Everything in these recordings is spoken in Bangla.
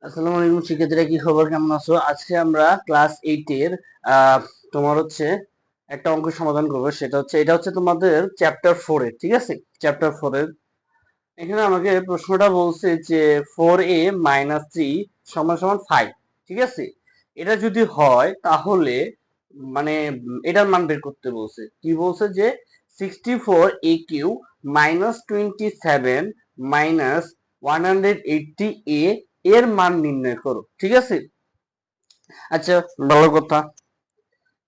আসসালামু আলাইকুম শিক্ষার্থীরা, কি খবর, কেমন আছো? আজকে আমরা ক্লাস 8 এর তোমার হচ্ছে একটা অঙ্ক সমাধান করব। এটা হচ্ছে তোমাদের চ্যাপ্টার 4 এর, ঠিক আছে? চ্যাপ্টার 4 এর এখানে আমাকে প্রশ্নটা বলছে যে 4a - 3 = 5, ঠিক আছে? এটা যদি হয় তাহলে মানে এটার মান বের করতে বলছে। কি বলছে যে 64aq - 27 - 180a এর মান নির্ণয় করো, ঠিক আছে? আচ্ছা, ভালো কথা।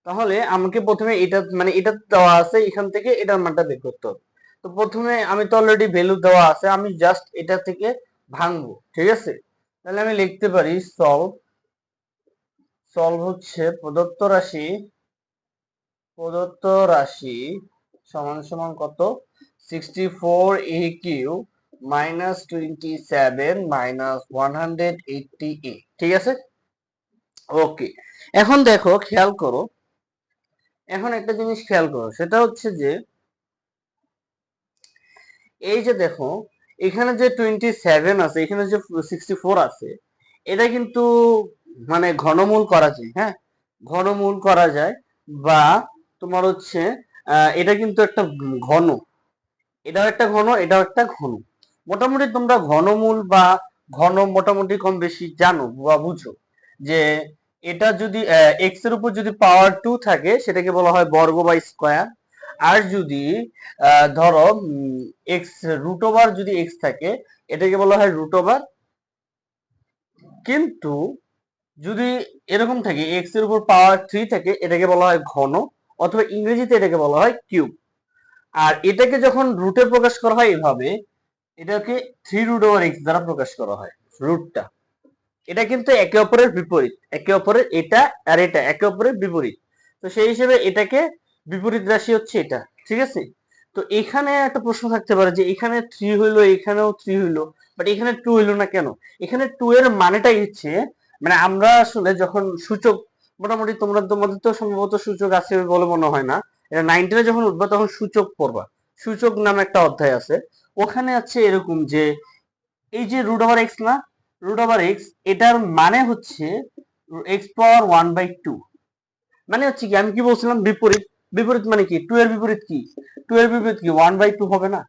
তাহলে আমাকে প্রথমে এটা এটা দেওয়া আছে, এখান থেকে এটার মানটা বের করতে হবে। তো প্রথমে আমি তো অলরেডি ভ্যালু দেওয়া আছে, আমি জাস্ট এটা থেকে ভাঙবো, ঠিক আছে? তাহলে আমি লিখতে পারি সলভ হচ্ছে প্রদত্ত রাশি সমান সমান কত? 64aq - 27 - 180a, ঠিক আছে? ওকে, এখন দেখো, খেয়াল করো, এখন একটা জিনিস খেয়াল করো, সেটা হচ্ছে যে এই যে দেখো, এখানে যে 27 আছে, এখানে যে 64 আছে, এটা কিন্তু ঘনমূল করা যায়, হ্যাঁ, ঘনমূল করা যায়। বা তোমার হচ্ছে এটা কিন্তু একটা ঘন, এটাও একটা ঘন, এটাও একটা ঘন। মোটামুটি তোমরা ঘনমূল বা ঘন মোটামুটি কম বেশি জানো বা বুঝো যে এটা যদি এক্স এর উপর যদি পাওয়ার 2 থাকে সেটাকে বলা হয় বর্গ বা স্কয়ার। আর যদি ধরো এক্স রুট ওভার যদি এক্স থাকে, এটাকে বলা হয় রুট ওভার। কিন্তু যদি এরকম থাকে এক্স এর উপর পাওয়ার 3 থাকে, এটাকে বলা হয় ঘন, অথবা ইংরেজিতে এটাকে বলা হয় কিউব। আর এটাকে যখন রুটে প্রকাশ করা হয় এভাবে, এটাকে 3√x দ্বারা প্রকাশ করা হয়, রুটটা। এটা কিন্তু একে অপরের বিপরীত, একে অপরের, এটা আর এটা একে অপরের বিপরীত। তো সেই হিসেবে এটাকে বিপরীত রাশি হচ্ছে এটা, ঠিক আছে? তো এখানে একটা প্রশ্ন থাকতে পারে যে এখানে 3 হইলো, এখানেও 3 হইলো, বাট এখানে 2 হইলো না কেন? এখানে 2 এর মানেটাই হচ্ছে, আমরা আসলে যখন সূচক, মোটামুটি তোমাদের তো সম্ভবত সূচক আছে বলে মনে হয় না, এটা 9 যখন উঠবা তখন সূচক পড়বা। সূচক নামে একটা অধ্যায় আছে, ওখানে আছে এরকম যে এই যে রুট ওভার এক্স না, রুট ওভার এক্স, এটার মানে হচ্ছে এক্স পাওয়ার 1/2। মানে হচ্ছে কি, আমি কি বলছিলাম, বিপরীত। বিপরীত মানে কি? 2 এর বিপরীত কি? 2 এর বিপরীত কি? 1/2 হবে না?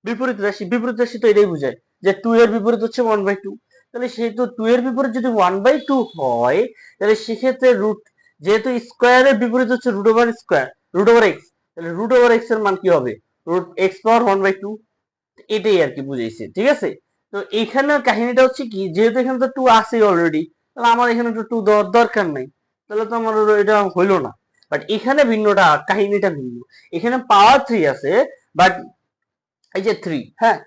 বিপরীত রাশি, বিপরীত রাশি তো এটাই বোঝায় যে 2 এর বিপরীত হচ্ছে 1/2। তাহলে সেহেতু 2 এর বিপরীত যদি 1/2 হয়, তাহলে সেক্ষেত্রে যেহেতু স্কোয়ারের বিপরীত হচ্ছে root over square, root over x, তাহলে রুট ওভার এক্স এর মান কি হবে? Root x power 1/2। এটাই আর কি বুঝাইছে, ঠিক আছে? তো এখানে কাহিনীটা হচ্ছে কি, যেহেতু এখানে তো 2 আছে অলরেডি, তাহলে আমার এখানে তো 2 দেওয়ার দরকার নাই, তাহলে তো আমার এটা হইলো না। বাট এখানে ভিন্নটা, কাহিনীটা ভিন্ন। এখানে পাওয়ার 3 আছে, বাট এই যে 3, হ্যাঁ,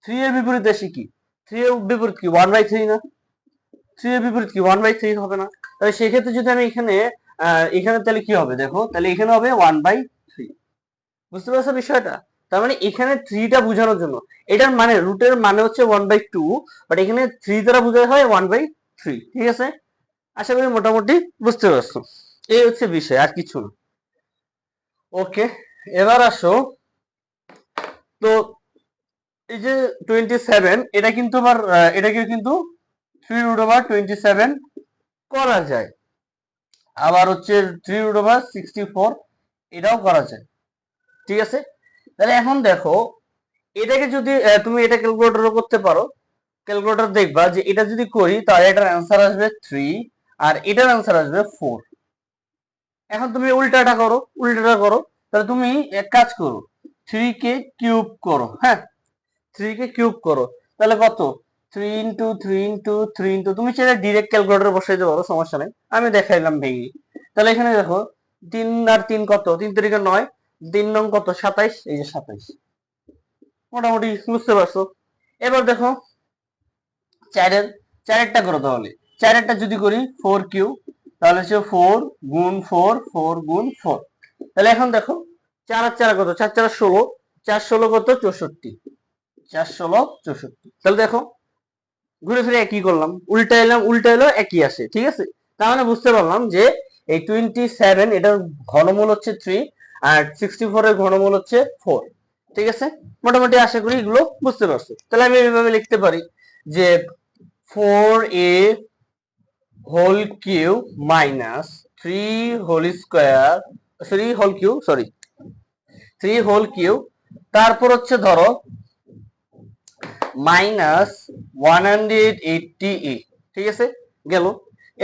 3 এর বিপরীত রাশি কি? 3 এর বিপরীত কি? 1/3 না? 3 এর বিপরীত কি? 1/3 হবে না? তাহলে সেক্ষেত্রে যদি আমি এখানে এখানে তাহলে কি হবে দেখো, তাহলে এখানে হবে 1/3। বুঝতে পারছো বিষয়টা? তার মানে এখানে 3টা বোঝানোর জন্য, এটার মানে রুটের মানে হচ্ছে 1/2, বাট এখানে 3 দ্বারা বোঝানো হয় 1/3, ঠিক আছে? আশা করি মোটামুটি বুঝতে পারছো। এই হচ্ছে বিষয়, আর কিছু না। ওকে, এবার আসো। তো এই যে 27, এটা কিন্তু আবার এটাকে কিন্তু 3√27 করা যায়। আবার হচ্ছে 3√64 এটাও করা যায়, ঠিক আছে? তাহলে এখন দেখো, এটাকে যদি তুমি এটা ক্যালকুলেটর করতে পারো, ক্যালকুলেটর দেখবা যে এটা যদি করি তাহলে এটার অ্যান্সার আসবে 3, আর এটার অ্যান্সার আসবে 4। এখন তুমি উল্টাটা করো, তাহলে তুমি এক কাজ করো, 3 কে কিউব করো, হ্যাঁ, 3 কে কিউব করো, তাহলে কত? 3 ইন্টু 3 ইন্টু 3 ইন্টু, তুমি চাইলে ডিরেক্ট ক্যালকুলেটর বসাইতে পারো, সমস্যা নেই, আমি দেখাইলাম ভেঙে। তাহলে এখানে দেখো, 3 আর 3 কত? 3 তারিখে 9, 3 নং কত? 27, এই যে 27। মোটামুটি বুঝতে পারছো। এবার দেখো, চারের চারেরটা করো, তাহলে চারেরটা যদি করি 4 কিউ, তাহলে হচ্ছে 4 গুণ 4, 4 গুণ 4। তাহলে এখন দেখো, 4 আর 4 কত? 4 4 16, 4 16 কত? 64, 4 16 64। তাহলে দেখো, ঘুরে ফিরে একই করলাম, উল্টা এলাম, উল্টা এলো, একই আসে, ঠিক আছে? তার মানে বুঝতে পারলাম যে এই 27 এটার ঘনমূল হচ্ছে 3, আর 64 এর ঘনমূল হচ্ছে 4, ঠিক আছে? মোটামুটি আশা করি এগুলো বুঝতে পারছো। তাহলে আমি এইভাবে লিখতে পারি যে 4a whole cube minus 3 whole square, 3 whole cube, sorry 3 whole cube, তারপর হচ্ছে ধরো মাইনাস 180a, ঠিক আছে গেল।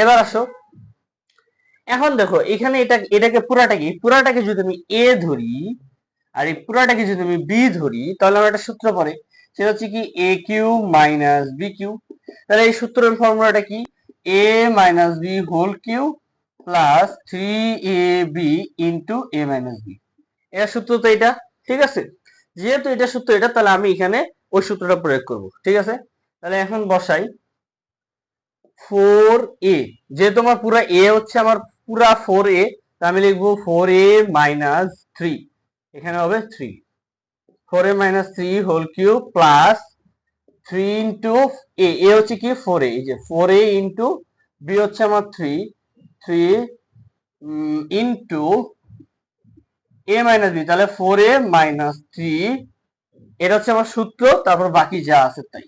এবার আসো, এখন দেখো এখানে এটাকে পুরাটাকে যদি আমি এ ধরি আর এই পুরাটাকে যদি আমি বি ধরি, তাহলে আমার একটা সূত্র পড়ে, সেটা হচ্ছে কি A cube minus B cube. তাহলে এই সূত্রের ফর্মুলাটা কি, A minus B whole cube plus 3ab into A minus B. এর সূত্র তো এটা, ঠিক আছে। যেহেতু এটা সূত্র এটা, তাহলে আমি এখানে ওই সূত্রটা প্রয়োগ করব, ঠিক আছে। তাহলে এখন বসাই 4a, যেহেতু আমার পুরা এ হচ্ছে আমার পুরা 4a, আমি লিখবো 4a মাইনাস 3, এখানে হবে 3, 4a minus 3 whole cube plus 3 into A হচ্ছে কি 4a, এই যে 4a ইন্টু বি হচ্ছে আমার 3 ইন্টু এ মাইনাস বি, তাহলে 4a মাইনাস 3, এটা হচ্ছে আমার সূত্র, তারপর বাকি যা আছে তাই।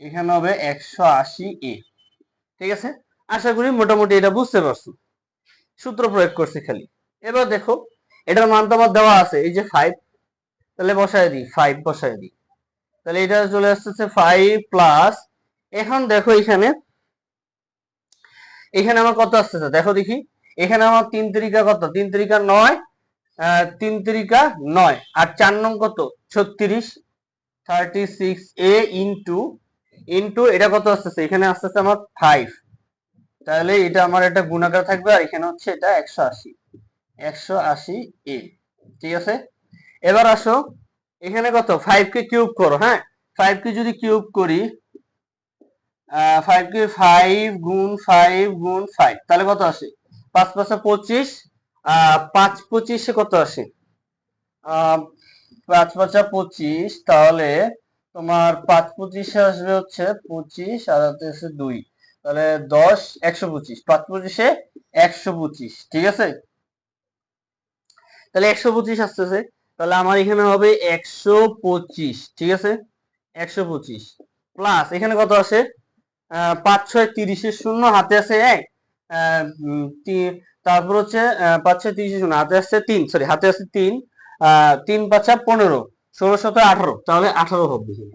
এখানে হবে 180a, ঠিক আছে। আশা করি মোটামুটি এটা বুঝতে পারছো, সূত্র প্রয়োগ করছি খালি। এবার দেখো এটার মান তো আমার দেওয়া আছে, এই যে 5, তাহলে বসায় দিই 5, বসায় দিই, তাহলে এটা চলে আসতেছে 5 প্লাস, এখন দেখো এখানে আমার কত আসতেছে দেখো দেখি, এখানে আমার 3 তিরিকা কত, 3 তিরিকা 9, 3 তিরিকা 9, আর 4 নং কত 36, 36a ইন্টু এটা কত আসতেছে, এখানে আসতেছে আমার 5, তাহলে এটা আমার একটা গুণাকার থাকবে, আর এখানে হচ্ছে এটা 180a, ঠিক আছে। এবার আসো এখানে কত 5 কে কিউব করো, হ্যাঁ 5 কে যদি কিউব করি, 5 কে 5 গুণ 5 গুণ 5, তাহলে কত আসে 5 5 25, 5 25 কত আসে, 5 5 25, তাহলে তোমার 5 25 আসবে হচ্ছে 25, আর হাতে আছে 2, তাহলে 10 125, 5 25 125, ঠিক আছে। তাহলে 125 আসতেছে, তাহলে আমার এখানে হবে 125, ঠিক আছে 125 প্লাস এখানে কত আসে, 5 6 30 এর শূন্য, হাতে আছে 1, তারপর হচ্ছে 5 6 30 এর শূন্য, হাতে আছে 3, সরি হাতে আছে 3, 3 5 15, 16 17 18, তাহলে 18 হবে এখানে।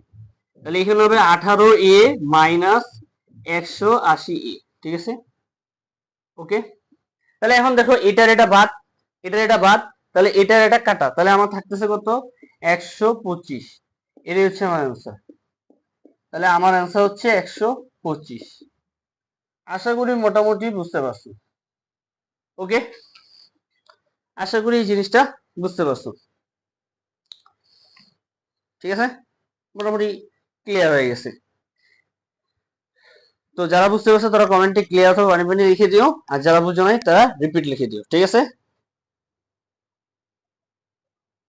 তাহলে এখানে হবে 18a মাইনাস 180a, ঠিক আছে ওকে। তাহলে এখন দেখো এটার এটা বাদ, এটার এটা বাদ, তাহলে এটার এটা কাটা, তাহলে আমার থাকতেছে কত 125, এটাই হচ্ছে আমার অ্যান্সার। তাহলে আমার অ্যান্সার হচ্ছে 125। আশা করি মোটামুটি বুঝতে পারছো, ওকে। আশা করি এই জিনিসটা বুঝতে পারছো, ঠিক আছে, মোটামুটি ক্লিয়ার হয়ে গেছে। তো যারা বুঝতে পারছো তারা কমেন্টে ক্লিয়ার অথবা পানি পানি লিখে দিও, আর যারা বুঝো নাই তারা রিপিট লিখে দিও, ঠিক আছে।